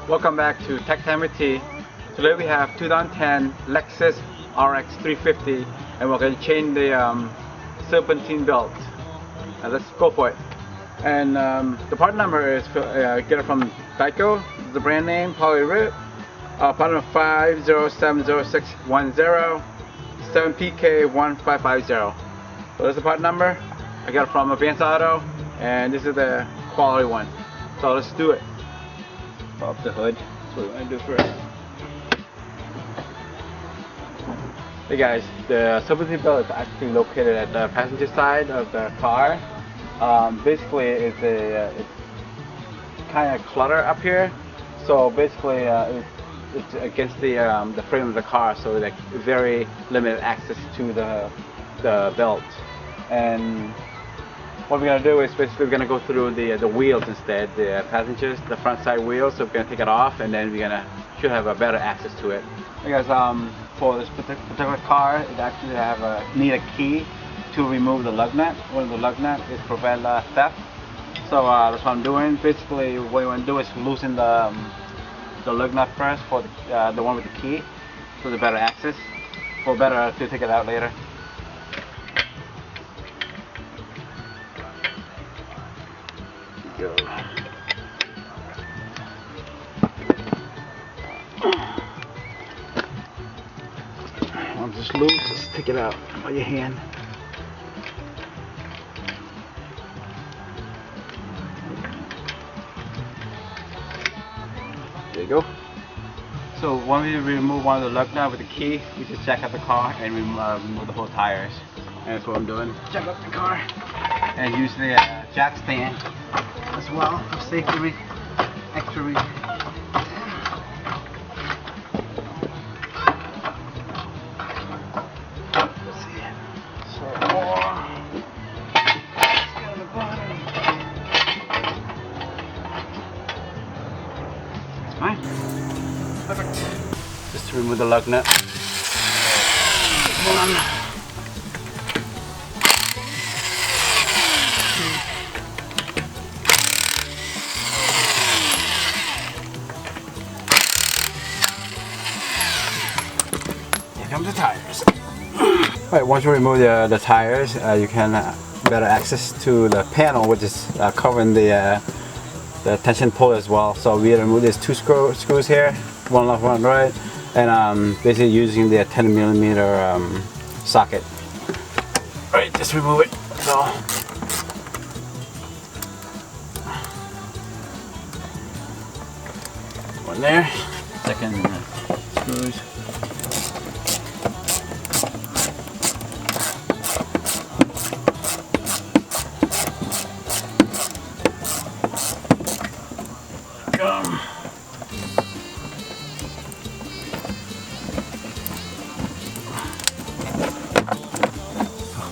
Welcome back to Tech Time with T. Today we have 2010 Lexus RX350 and we're going to change the serpentine belt. Let's go for it. And the part number is get it from Geico, the brand name, probably RIP. Part number 5070610 7PK1550. So that's the part number. I got it from Advanced Auto and this is the quality one. So let's do it. Pop the hood. That's what we're going to do first. Hey guys, the serpentine belt is actually located at the passenger side of the car. Basically, it's kind of clutter up here. So basically, it's against the frame of the car, so like very limited access to the belt. And what we're gonna do is basically we're gonna go through the wheels instead, the passengers, the front side wheels. So we're gonna take it off, and then should have a better access to it. Because for this particular car, it actually need a key to remove the lug nut. One of the lug nut is prevent theft. So that's what I'm doing. Basically, what you want to do is loosen the lug nut first for the one with the key, so the better access, for better to take it out later. Go. Once it's loose, just take it out by your hand. There you go. So when we remove one of the lug nuts with the key, we just jack up the car and remove the whole tires. And that's what I'm doing. Jack up the car and use the jack stand as well for safety, extra reason. Let's see. So more. Let's get on the bottom. That's fine. Perfect. Just to remove the lug nut. Hold on. Here come the tires. Alright, once you remove the tires, you can better access to the panel, which is covering the tension pull as well. So we remove these two screws here, one left, one right, and basically using the 10mm socket. Alright, just remove it. So one there, second screws.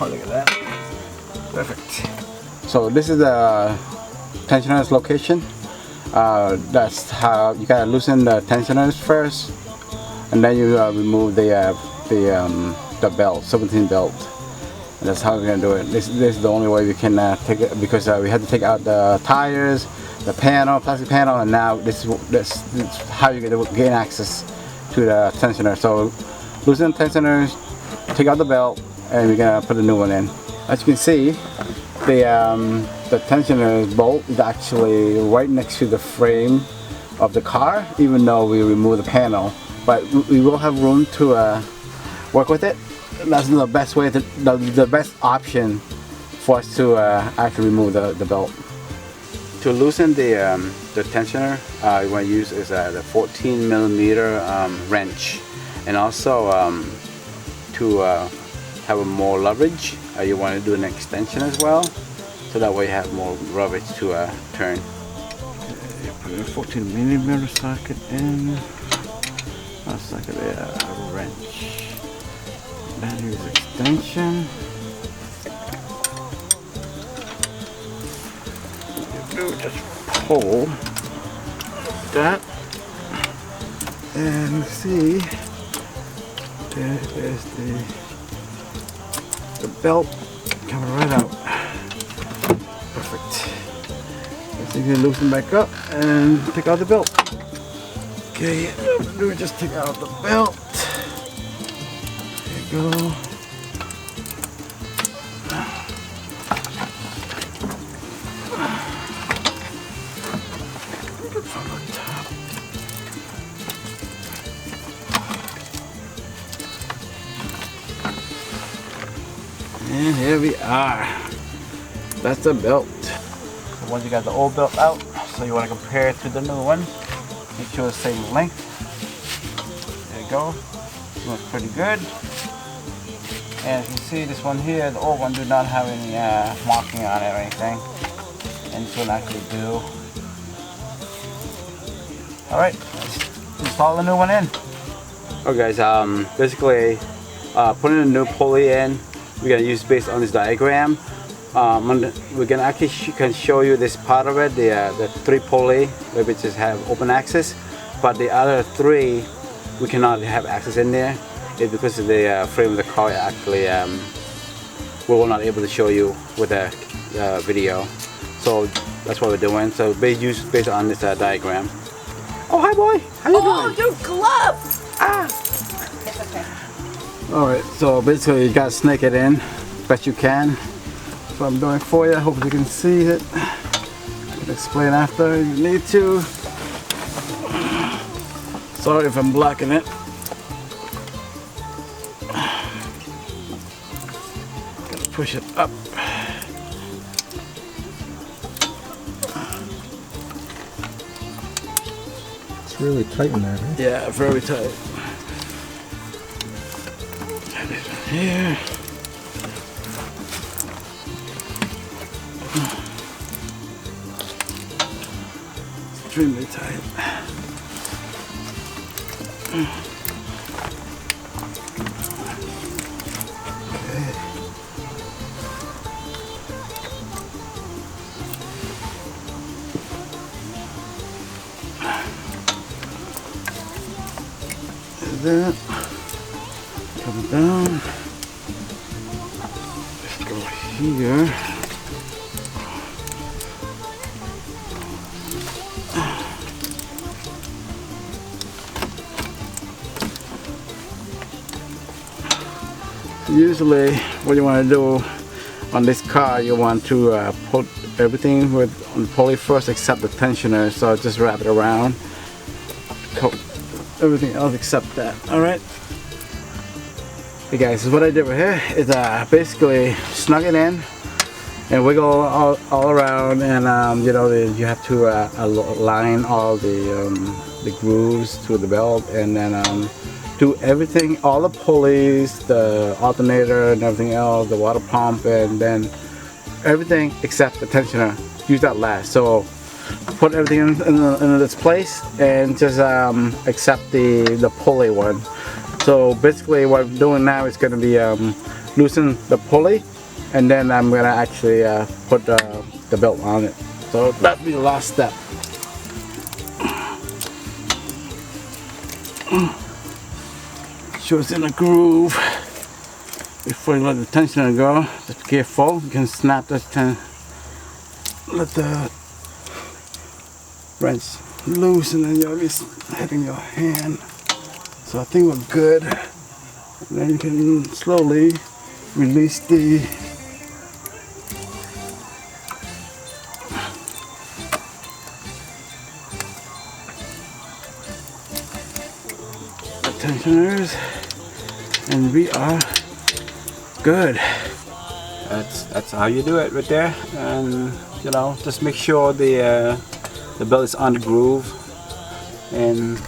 Oh, look at that. Perfect. So this is the tensioner's location. That's how you gotta loosen the tensioners first, and then you remove the belt, serpentine belt. And that's how we're gonna do it. This is the only way we can take it, because we had to take out the tires, the panel, plastic panel, and now this is how you're gonna gain access to the tensioner. So loosen the tensioners, take out the belt, and we're gonna put a new one in. As you can see, the tensioner bolt is actually right next to the frame of the car, even though we remove the panel. But we will have room to work with it. That's the best way, the best option for us to actually remove the belt. To loosen the tensioner, you want to use is the 14mm wrench, and also to have a more leverage, you want to do an extension as well, so that way you have more leverage to turn. Okay, put a 14mm socket in. A socket there, a wrench. Then use extension. Just pull that and see, there's the belt coming right out. Perfect. So you can loosen back up and take out the belt. Okay, what I'm gonna do is just take out the belt. There you go. From the top. And here we are. That's the belt. So once you got the old belt out, so you want to compare it to the new one. Make sure the same length. There you go. Looks pretty good. And as you see, this one here, the old one do not have any marking on it or anything. And this one actually do. Alright, let's install the new one in. Okay guys, basically putting a new pulley in, we're going to use based on this diagram. We're going to actually can show you this part of it, the 3 pulley, which just have open access, but the other 3 we cannot have access in there. It's because of the frame of the car. Actually we were not able to show you with the video, so that's what we're doing. So based on this diagram. Oh, hi boy, how you doing? Oh, your glove! Ah! It's okay. Alright, so basically you gotta snake it in best you can. That's what I'm doing for you. I hope you can see it. I can explain after if you need to. Sorry if I'm blocking it. Gotta push it up. Really tight in there, right? Yeah, very tight. And this one here. Extremely tight. That come down. Let's go here. Usually what you want to do on this car, you want to put everything on pulley first except the tensioner, so just wrap it around. Everything else except that. Alright. Hey guys, so what I did right here is basically snug it in and wiggle all around, and you know, you have to align all the grooves to the belt, and then do everything, all the pulleys, the alternator and everything else, the water pump, and then everything except the tensioner. Use that last. So put everything in its place and just accept the pulley one. So basically what I'm doing now is going to be loosen the pulley, and then I'm going to actually put the belt on it. So that'll be the last step. Sure it's in a groove. Before you let the tensioner go, just be careful. You can snap this let the wrench loose, and then you'll be hitting your hand. So I think we're good. And then you can slowly release the tensioners, and we are good. That's how you do it right there. And you know, just make sure the belt is on the groove, and